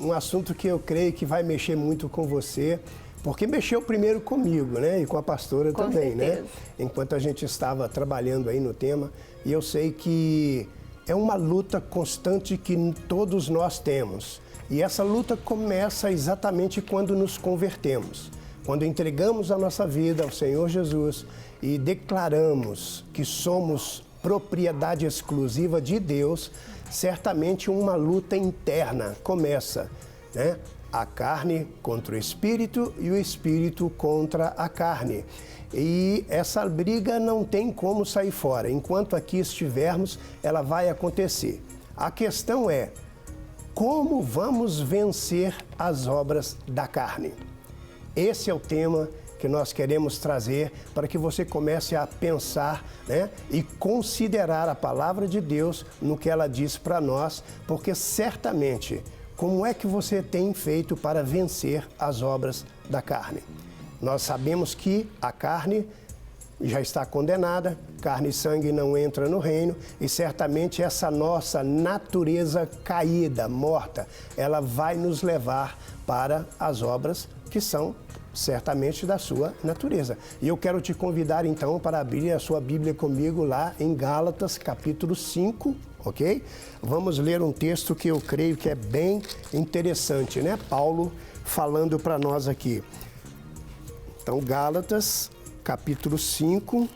um assunto que eu creio que vai mexer muito com você, porque mexeu primeiro comigo, né? E com a pastora Com também, certeza. né? Enquanto a gente estava trabalhando aí no tema, e eu sei que é uma luta constante que todos nós temos. E essa luta começa exatamente quando nos convertemos, quando entregamos a nossa vida ao Senhor Jesus e declaramos que somos propriedade exclusiva de Deus, certamente uma luta interna começa, né? A carne contra o espírito e o espírito contra a carne. E essa briga não tem como sair fora. Enquanto aqui estivermos, ela vai acontecer. A questão é, como vamos vencer as obras da carne? Esse é o tema que nós queremos trazer para que você comece a pensar, né, e considerar a palavra de Deus no que ela diz para nós, porque certamente, como é que você tem feito para vencer as obras da carne? Nós sabemos que a carne já está condenada, carne e sangue não entra no reino, e certamente essa nossa natureza caída, morta, ela vai nos levar para as obras que são certamente da sua natureza. E eu quero te convidar então para abrir a sua Bíblia comigo lá em Gálatas capítulo 5, ok? Vamos ler um texto que eu creio que é bem interessante, né? Paulo falando para nós aqui. Então, Gálatas capítulo 5,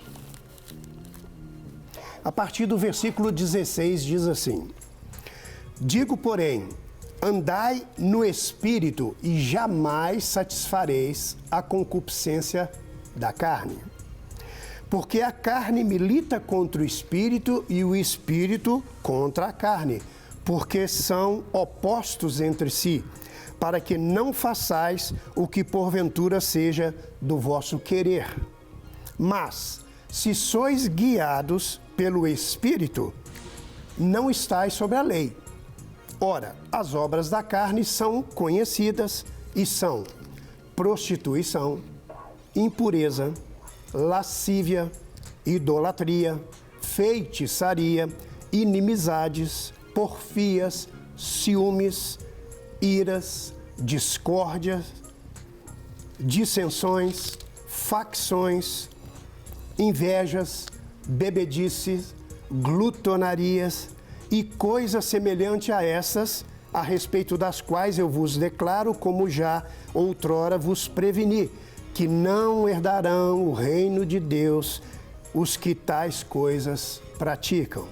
a partir do versículo 16 diz assim: Digo, porém, andai no Espírito e jamais satisfareis a concupiscência da carne. Porque a carne milita contra o Espírito e o Espírito contra a carne, porque são opostos entre si, para que não façais o que porventura seja do vosso querer. Mas, se sois guiados pelo Espírito, não estais sobre a lei. Ora, as obras da carne são conhecidas e são prostituição, impureza, lascívia, idolatria, feitiçaria, inimizades, porfias, ciúmes, iras, discórdias, dissensões, facções, invejas, bebedices, glutonarias e coisas semelhantes a essas, a respeito das quais eu vos declaro, como já outrora vos preveni, que não herdarão o reino de Deus os que tais coisas praticam.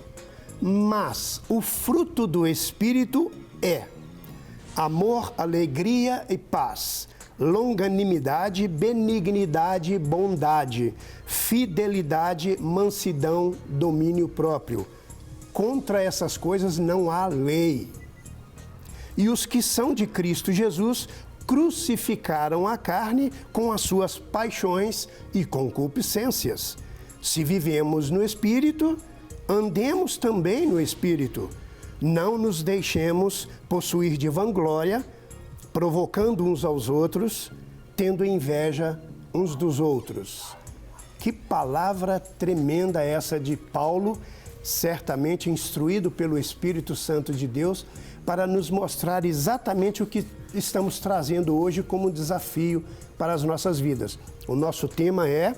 Mas o fruto do Espírito é amor, alegria e paz, longanimidade, benignidade, bondade, fidelidade, mansidão, domínio próprio. Contra essas coisas não há lei. E os que são de Cristo Jesus crucificaram a carne com as suas paixões e concupiscências. Se vivemos no Espírito, andemos também no Espírito. Não nos deixemos possuir de vanglória, provocando uns aos outros, tendo inveja uns dos outros. Que palavra tremenda essa de Paulo, certamente instruído pelo Espírito Santo de Deus, para nos mostrar exatamente o que estamos trazendo hoje como desafio para as nossas vidas. O nosso tema é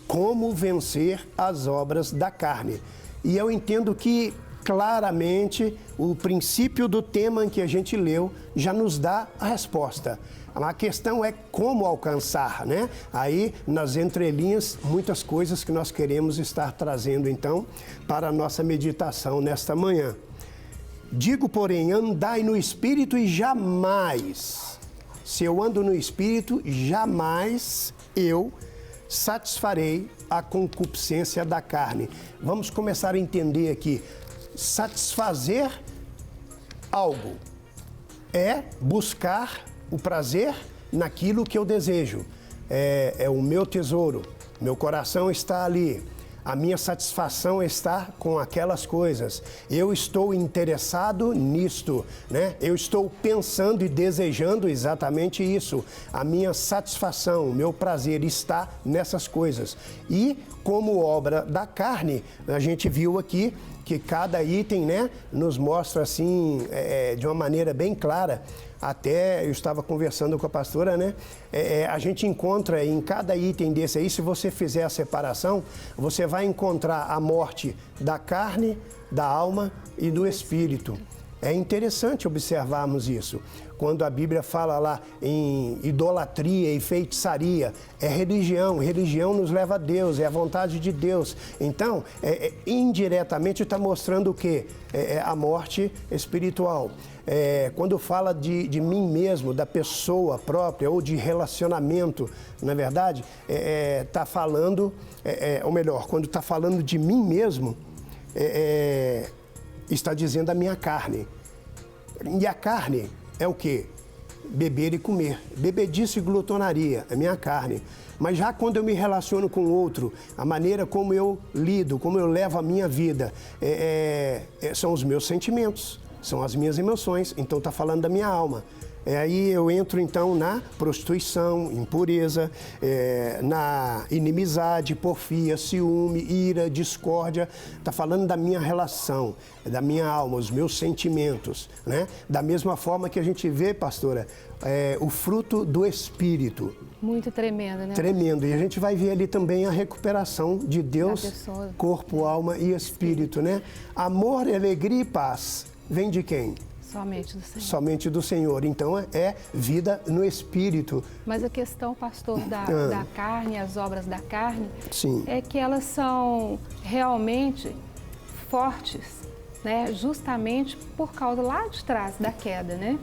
como vencer as obras da carne. E eu entendo que claramente o princípio do tema que a gente leu já nos dá a resposta. A questão é como alcançar, né? Aí, nas entrelinhas, muitas coisas que nós queremos estar trazendo, então, para a nossa meditação nesta manhã. Digo, porém, andai no Espírito e jamais, se eu ando no Espírito, jamais eu satisfarei a concupiscência da carne. Vamos começar a entender aqui. Satisfazer algo é buscar o prazer naquilo que eu desejo. É o meu tesouro, meu coração está ali. A minha satisfação está com aquelas coisas. Eu estou interessado nisto, né? Eu estou pensando e desejando exatamente isso. A minha satisfação, o meu prazer está nessas coisas. E como obra da carne, a gente viu aqui que cada item, né, nos mostra assim, de uma maneira bem clara. Até eu estava conversando com a pastora, né? A gente encontra em cada item desse aí, se você fizer a separação, você vai encontrar a morte da carne, da alma e do espírito. É interessante observarmos isso. Quando a Bíblia fala lá em idolatria e feitiçaria, é religião. Religião nos leva a Deus, é a vontade de Deus. Então, indiretamente está mostrando o quê? A morte espiritual. Quando fala de mim mesmo, da pessoa própria ou de relacionamento, na verdade, está falando, ou melhor, quando está falando de mim mesmo, está dizendo a minha carne. E a carne é o quê? Beber e comer. Bebedice e glutonaria, é minha carne. Mas já quando eu me relaciono com o outro, a maneira como eu lido, como eu levo a minha vida, são os meus sentimentos, são as minhas emoções. Então está falando da minha alma. Aí eu entro então na prostituição, impureza, na inimizade, porfia, ciúme, ira, discórdia. Está falando da minha relação, da minha alma, os meus sentimentos, né? Da mesma forma que a gente vê, pastora, o fruto do Espírito. Muito tremendo, né? Tremendo. E a gente vai ver ali também a recuperação de Deus, corpo, alma e espírito, né? Amor, alegria e paz. Vem de quem? Somente do Senhor. Somente do Senhor. Então, é vida no Espírito. Mas a questão, pastor, da carne, as obras da carne, sim, é que elas são realmente fortes, né? Justamente por causa lá de trás da queda, né?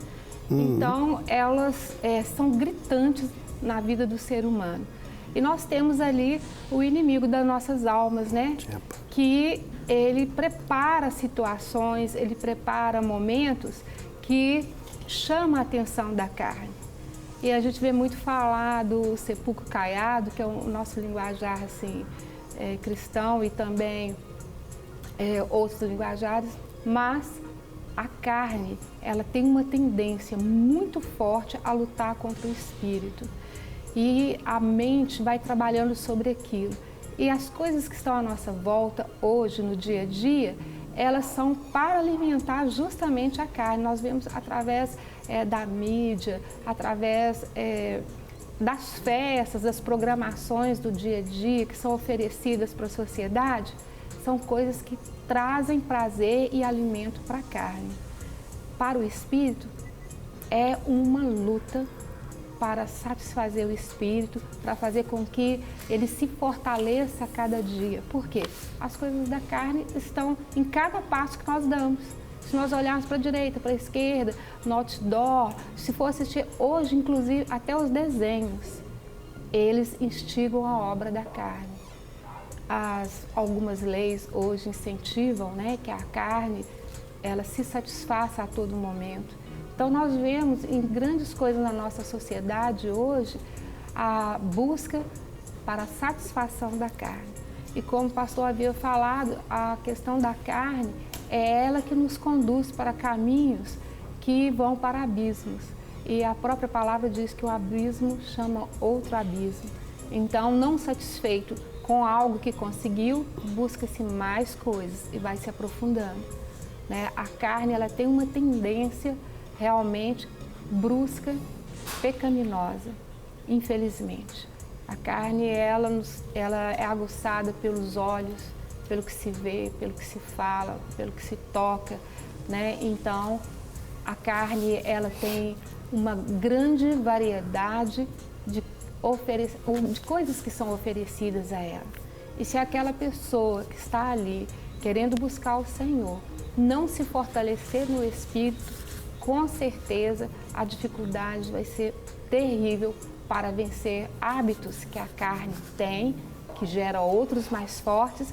Então, elas são gritantes na vida do ser humano. E nós temos ali o inimigo das nossas almas, né? Que ele prepara situações, ele prepara momentos que chamam a atenção da carne. E a gente vê muito falar do sepulcro caiado, que é o nosso linguajar assim, cristão e também outros linguajares, mas a carne, ela tem uma tendência muito forte a lutar contra o espírito. E a mente vai trabalhando sobre aquilo. E as coisas que estão à nossa volta hoje, no dia a dia, elas são para alimentar justamente a carne. Nós vemos através da mídia, através das festas, das programações do dia a dia que são oferecidas para a sociedade, são coisas que trazem prazer e alimento para a carne. Para o espírito, é uma luta para satisfazer o espírito, para fazer com que ele se fortaleça a cada dia. Por quê? As coisas da carne estão em cada passo que nós damos. Se nós olharmos para a direita, para a esquerda, no outdoor, se for assistir hoje, inclusive, até os desenhos, eles instigam a obra da carne. Algumas leis hoje incentivam, né, que a carne ela se satisfaça a todo momento. Então, nós vemos em grandes coisas na nossa sociedade hoje a busca para a satisfação da carne. E como o pastor havia falado, a questão da carne é ela que nos conduz para caminhos que vão para abismos. E a própria palavra diz que o abismo chama outro abismo. Então, não satisfeito com algo que conseguiu, busca-se mais coisas e vai se aprofundando, né? A carne ela tem uma tendência realmente brusca, pecaminosa, infelizmente. A carne, ela é aguçada pelos olhos, pelo que se vê, pelo que se fala, pelo que se toca, né? Então, a carne, ela tem uma grande variedade de coisas que são oferecidas a ela. E se aquela pessoa que está ali, querendo buscar o Senhor, não se fortalecer no Espírito, com certeza a dificuldade vai ser terrível para vencer hábitos que a carne tem, que gera outros mais fortes,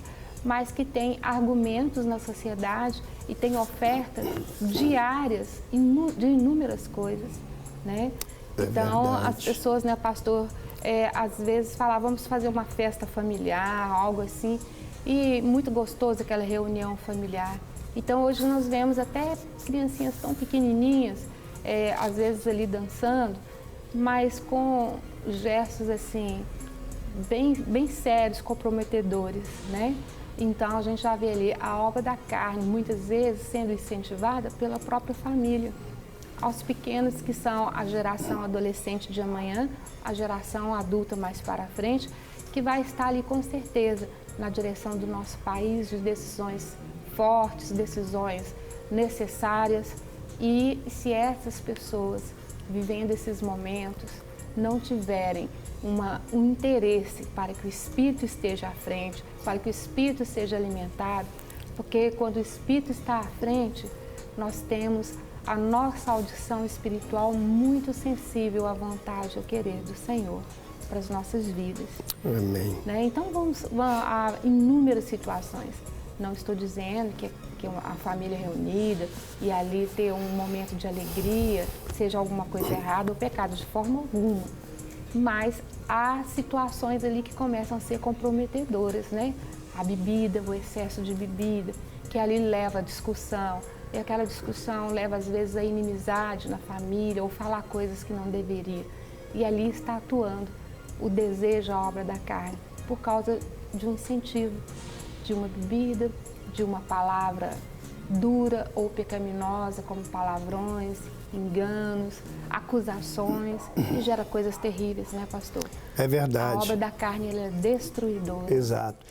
mas que tem argumentos na sociedade e tem ofertas diárias de inúmeras coisas, né? Então, as pessoas, né, pastor, às vezes falam, vamos fazer uma festa familiar, algo assim, e muito gostoso aquela reunião familiar. Então, hoje nós vemos até criancinhas tão pequenininhas, às vezes ali dançando, mas com gestos assim, bem sérios, comprometedores, né? Então, a gente já vê ali a obra da carne, muitas vezes sendo incentivada pela própria família. Aos pequenos, que são a geração adolescente de amanhã, a geração adulta mais para frente, que vai estar ali com certeza na direção do nosso país, de decisões fortes, decisões necessárias. E se essas pessoas, vivendo esses momentos, não tiverem um interesse para que o espírito esteja à frente, para que o espírito seja alimentado, porque quando o espírito está à frente, nós temos a nossa audição espiritual muito sensível à vontade e ao querer do Senhor para as nossas vidas. Amém. Né? Então, vamos a inúmeras situações. Não estou dizendo que a família reunida e ali ter um momento de alegria seja alguma coisa errada ou pecado, de forma alguma. Mas há situações ali que começam a ser comprometedoras, né? A bebida, o excesso de bebida, que ali leva à discussão, e aquela discussão leva às vezes à inimizade na família ou falar coisas que não deveria. E ali está atuando o desejo, a obra da carne, por causa de um incentivo, de uma bebida, de uma palavra dura ou pecaminosa, como palavrões, enganos, acusações, e gera coisas terríveis, né, pastor? É verdade. A obra da carne, ela é destruidora. Exato.